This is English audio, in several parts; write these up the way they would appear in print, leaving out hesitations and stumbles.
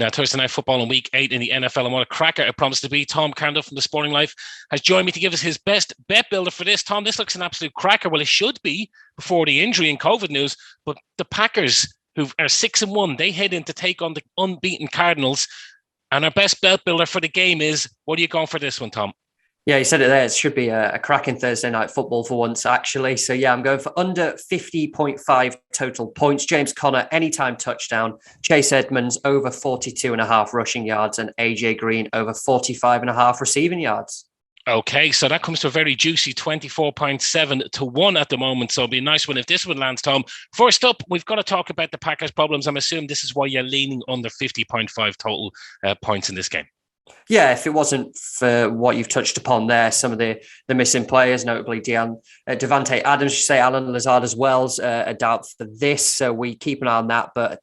Now, Thursday Night Football in Week 8 in the NFL, and what a cracker it promised to be. Tom Carnduff from The Sporting Life has joined me to give us his best bet builder for this. Tom, this looks an absolute cracker. Well, it should be before the injury and COVID news, but the Packers, who are 6-1, they head in to take on the unbeaten Cardinals, and our best bet builder for the game is, what are you going for this one, Tom? Yeah, you said it there. It should be a cracking Thursday night football for once, actually. So, yeah, I'm going for under 50.5 total points. James Conner, anytime touchdown. Chase Edmonds, over 42.5 rushing yards. And AJ Green, over 45.5 receiving yards. Okay, so that comes to a very juicy 24.7 to 1 at the moment. So it'll be a nice one if this one lands, Tom. First up, we've got to talk about the Packers' problems. I'm assuming this is why you're leaning under 50.5 total points in this game. Yeah, if it wasn't for what you've touched upon there, some of the missing players, notably Devante Adams, you say Alan Lazard as well's a doubt for this, so we keep an eye on that. But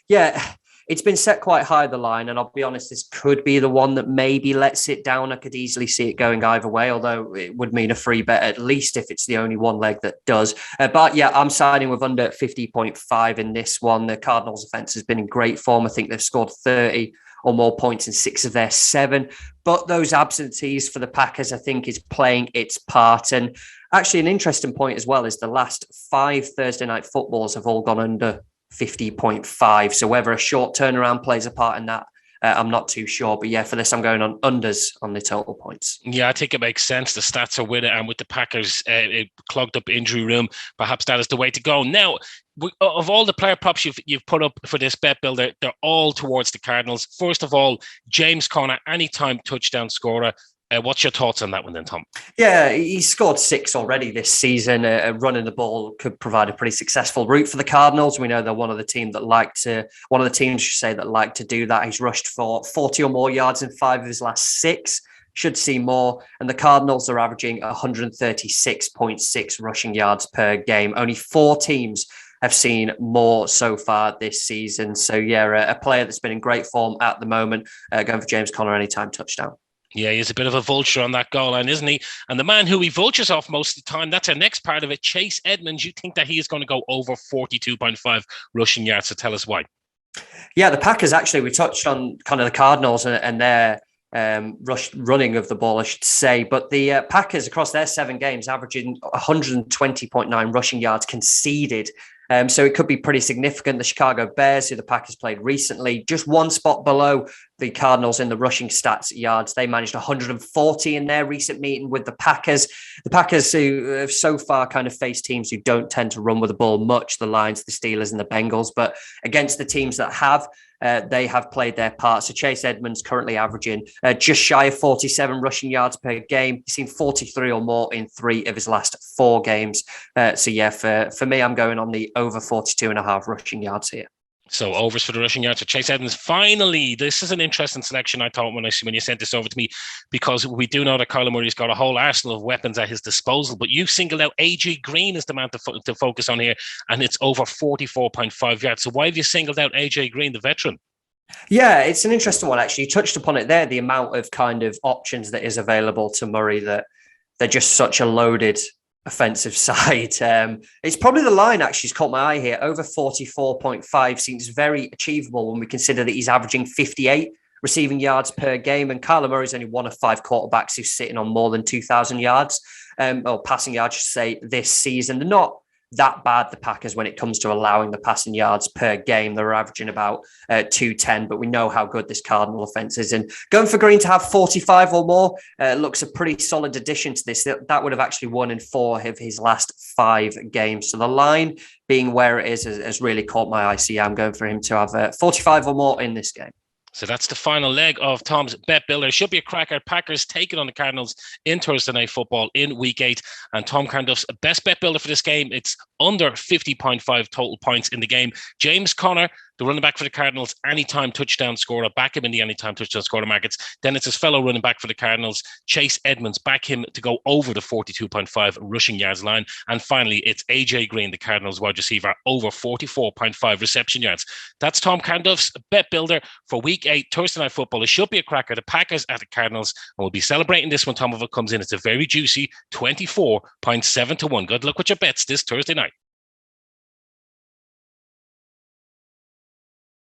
yeah, it's been set quite high, the line, and I'll be honest, this could be the one that maybe lets it down. I could easily see it going either way, although it would mean a free bet at least if it's the only one leg that does. But yeah, I'm siding with under 50.5 in this one. The Cardinals' offense has been in great form. I think they've scored 30 or more points in 6 of their 7. But those absentees for the Packers, I think, is playing its part. And actually, an interesting point as well is the last 5 Thursday night footballs have all gone under 50.5. So whether a short turnaround plays a part in that, I'm not too sure. But yeah, for this, I'm going on unders on the total points. Yeah, I think it makes sense. The stats are with it. And with the Packers, clogged up injury room, perhaps that is the way to go. Now, of all the player props you've put up for this bet builder, they're all towards the Cardinals. First of all, James Conner, anytime touchdown scorer. What's your thoughts on that one then, Tom? Yeah, he's scored 6 already this season. Running the ball could provide a pretty successful route for the Cardinals. We know they're one of the teams that like to do that. He's rushed for 40 or more yards in 5 of his last 6. Should see more. And the Cardinals are averaging 136.6 rushing yards per game. Only 4 teams have seen more so far this season. So yeah, a player that's been in great form at the moment. Going for James Conner, anytime touchdown. Yeah, he's a bit of a vulture on that goal line, isn't he? And the man who he vultures off most of the time, that's our next part of it, Chase Edmonds. You think that he is going to go over 42.5 rushing yards, so tell us why. Yeah, the Packers, actually, we touched on kind of the Cardinals and their running of the ball, I should say. But the Packers, across their 7 games, averaging 120.9 rushing yards conceded. So it could be pretty significant. The Chicago Bears, who the Packers played recently, just 1 spot below the Cardinals in the rushing stats yards. They managed 140 in their recent meeting with the Packers. The Packers, who have so far kind of faced teams who don't tend to run with the ball much, the Lions, the Steelers and the Bengals. But against the teams that have, they have played their part. So Chase Edmonds currently averaging just shy of 47 rushing yards per game. He's seen 43 or more in 3 of his last 4 games. So yeah, for me, I'm going on the over 42.5 rushing yards here. So overs for the rushing yards for Chase Edmonds. Finally, this is an interesting selection, I thought, when you sent this over to me, because we do know that Kyler Murray's got a whole arsenal of weapons at his disposal, but you singled out AJ Green as the man to focus on here, and it's over 44.5 yards. So why have you singled out AJ Green, the veteran? Yeah, it's an interesting one, actually. You touched upon it there, the amount of kind of options that is available to Murray, that they're just such a loaded offensive side. It's probably the line actually has caught my eye here. Over 44.5 seems very achievable when we consider that he's averaging 58 receiving yards per game. And Kyler Murray's only one of 5 quarterbacks who's sitting on more than 2,000 yards, or passing yards, I should say, this season. They're not that bad, the Packers, when it comes to allowing the passing yards per game. They're averaging about 210, but we know how good this Cardinal offense is. And going for Green to have 45 or more looks a pretty solid addition to this. That would have actually won in 4 of his last 5 games. So the line being where it is has really caught my eye. So yeah, I'm going for him to have 45 or more in this game. So that's the final leg of Tom's bet builder. Should be a cracker. Packers taking on the Cardinals in Thursday Night Football in Week 8. And Tom Carnduff's best bet builder for this game, it's under 50.5 total points in the game. James Conner, the running back for the Cardinals, anytime touchdown scorer. Back him in the anytime touchdown scorer markets. Then it's his fellow running back for the Cardinals, Chase Edmonds. Back him to go over the 42.5 rushing yards line. And finally, it's AJ Green, the Cardinals wide receiver, over 44.5 reception yards. That's Tom Carnduff's bet builder for Week 8 Thursday Night Football. It should be a cracker. The Packers at the Cardinals. And we'll be celebrating this one, Tom, if it comes in. It's a very juicy 24.7 to 1. Good luck with your bets this Thursday night.